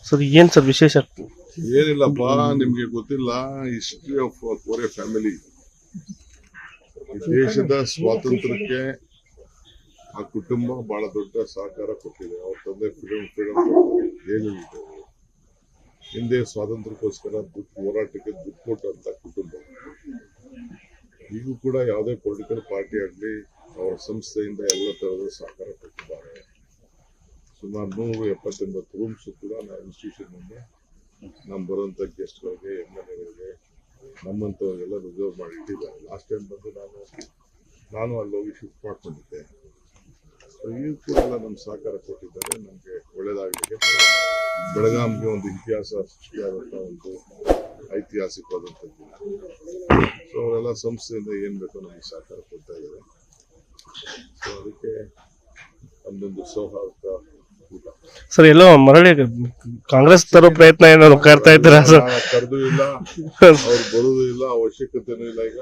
Sir ಏನ್ sir ವಿಶೇಷ? ಏನಿಲ್ಲಪ್ಪ, ನಿಮ್ಗೆ ಗೊತ್ತಿಲ್ಲ ಹಿಸ್ಟ್ರಿ ಆಫ್ ಕೋರೆ ಫ್ಯಾಮಿಲಿ. ದೇಶದ ಸ್ವಾತಂತ್ರ್ಯಕ್ಕೆ ಆ ಕುಟುಂಬ ಬಹಳ ದೊಡ್ಡ ಸಹಕಾರ ಕೊಟ್ಟಿದೆ. ಅವ್ರ ತಂದೆ ಫ್ರೀಡಮ್ ಜೈಲಲ್ಲಿದ್ದರು. ಹಿಂದೆ ಸ್ವಾತಂತ್ರ್ಯಕ್ಕೋಸ್ಕರ ಹೋರಾಟಕ್ಕೆ ದುಡ್ಡು ಕೊಟ್ಟಂತ ಕುಟುಂಬ. ಈಗೂ ಕೂಡ ಯಾವುದೇ ಪೊಲಿಟಿಕಲ್ ಪಾರ್ಟಿ ಆಗಲಿ ಅವರ ಸಂಸ್ಥೆಯಿಂದ ಎಲ್ಲ ತರಹದ ಸಹಕಾರ ಕೊಟ್ಟಿದ್ದಾರೆ. ಸುಮಾರು 170-180 ರೂಮ್ಸ್ ಕೂಡ ನಾವು ಇನ್ಸ್ಟಿಟ್ಯೂಷನ್ ಮುಂದೆ ನಮ್ಮ ಬರುವಂತ ಗೆಸ್ಟ್ಗಳಿಗೆ, MLAಗಳಿಗೆ, ನಮ್ಮಂತವ್ರಿಗೆಲ್ಲ ರಿಸರ್ವ್ ಮಾಡಿ ಇಟ್ಟಿದ್ದಾರೆ. ಲಾಸ್ಟ್ ಟೈಮ್ ಬಂದು ನಾನು ಅಲ್ಲಿ ಹೋಗಿ ಶಿಫ್ಟ್ ಮಾಡ್ಕೊಂಡಿದ್ದೆ. ಈಗ ಕೂಡ ಎಲ್ಲ ನಮ್ಮ ಸಹಕಾರ ಕೊಟ್ಟಿದ್ದಾರೆ. ನಮಗೆ ಒಳ್ಳೇದಾಗಲಿಕ್ಕೆ ಬೆಳಗಾಂಗೆ ಒಂದು ಇತಿಹಾಸ ಸೃಷ್ಟಿಯಾದಂಥ ಒಂದು ಐತಿಹಾಸಿಕವಾದಂಥ ದಿನ. ಸೊ ಅವರೆಲ್ಲ ಸಂಸ್ಥೆಯಿಂದ ಏನು ಬೇಕೋ ನಮಗೆ ಸಹಕಾರ ಕೊಡ್ತಾ ಇದ್ದಾರೆ. ಸೊ ಅದಕ್ಕೆ ನಮ್ಮದೊಂದು ಸೌಹಾರ್ದ ಊಟ. ಸರ್ ಎಲ್ಲೋ ಮರಳಿ ಕಾಂಗ್ರೆಸ್ ತರೋ ಪ್ರಯತ್ನ ಏನೋ ಕರ್ತಾ ಇದ್ದೀರಾ ಸರ್? ಕರೆದು ಇಲ್ಲ, ಅವ್ರು ಬರುದು ಇಲ್ಲ, ಅವಶ್ಯಕತೆನೂ ಇಲ್ಲ. ಈಗ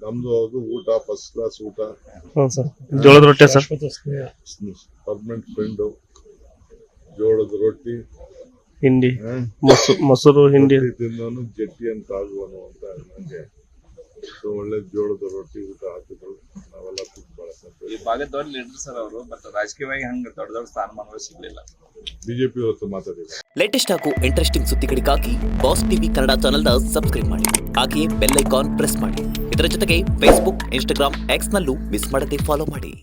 ನಮ್ದು ಅದು ಊಟ ಫಸ್ಟ್ ಕ್ಲಾಸ್ ಊಟ. ಸರ್ ಜೋಳದ ರೊಟ್ಟೆ ಸರ್, ಪರ್ಮನೆಂಟ್ ಫ್ರೆಂಡು. ಜೋಳದ ರೊಟ್ಟಿ, ಹಿಂಡಿ, ಮೊಸರು ಹಿಂಡಿ ತಿನ್ನೋನು ಜಟ್ಟಿ ಅಂತ ಆಗುವನು ಅಂತ ನನಗೆ. ಸೊ ಒಳ್ಳೆ ಜೋಳದ ರೊಟ್ಟಿ ಊಟ ಹಾಕಿದ್ರು. ನಾವೆಲ್ಲ ತುಂಬ ಬಹಳ ಸಂತೋಷ. ಈ ಭಾಗದವ್ರು ಲೀಡರ್ ಸರ್ ಅವರು, ಬಟ್ ರಾಜಕೀಯವಾಗಿ ಹಂಗ ದೊಡ್ಡ ಸ್ಥಾನಮಾನಗಳು ಸಿಗ್ಲಿಲ್ಲ. ಬಿಜೆಪಿ ಹೊತ್ತು ಮಾತಾಡಿಲ್ಲ. ಲೇಟೆಸ್ಟ್ ಹಾಗೂ ಇಂಟ್ರೆಸ್ಟಿಂಗ್ ಸುದ್ದಿಗಳಿಗಾಗಿ ಬಾಸ್ ಟಿವಿ ಕನ್ನಡ ಚಾನೆಲ್ನ ಸಬ್ಸ್ಕ್ರೈಬ್ ಮಾಡಿ. ಹಾಗೆಯೇ ಬೆಲ್ ಐಕಾನ್ ಪ್ರೆಸ್ ಮಾಡಿ. ಇದರ ಜೊತೆಗೆ ಫೇಸ್ಬುಕ್, ಇನ್ಸ್ಟಾಗ್ರಾಮ್, ಎಕ್ಸ್ ನಲ್ಲೂ ಮಿಸ್ ಮಾಡದೆ ಫಾಲೋ ಮಾಡಿ.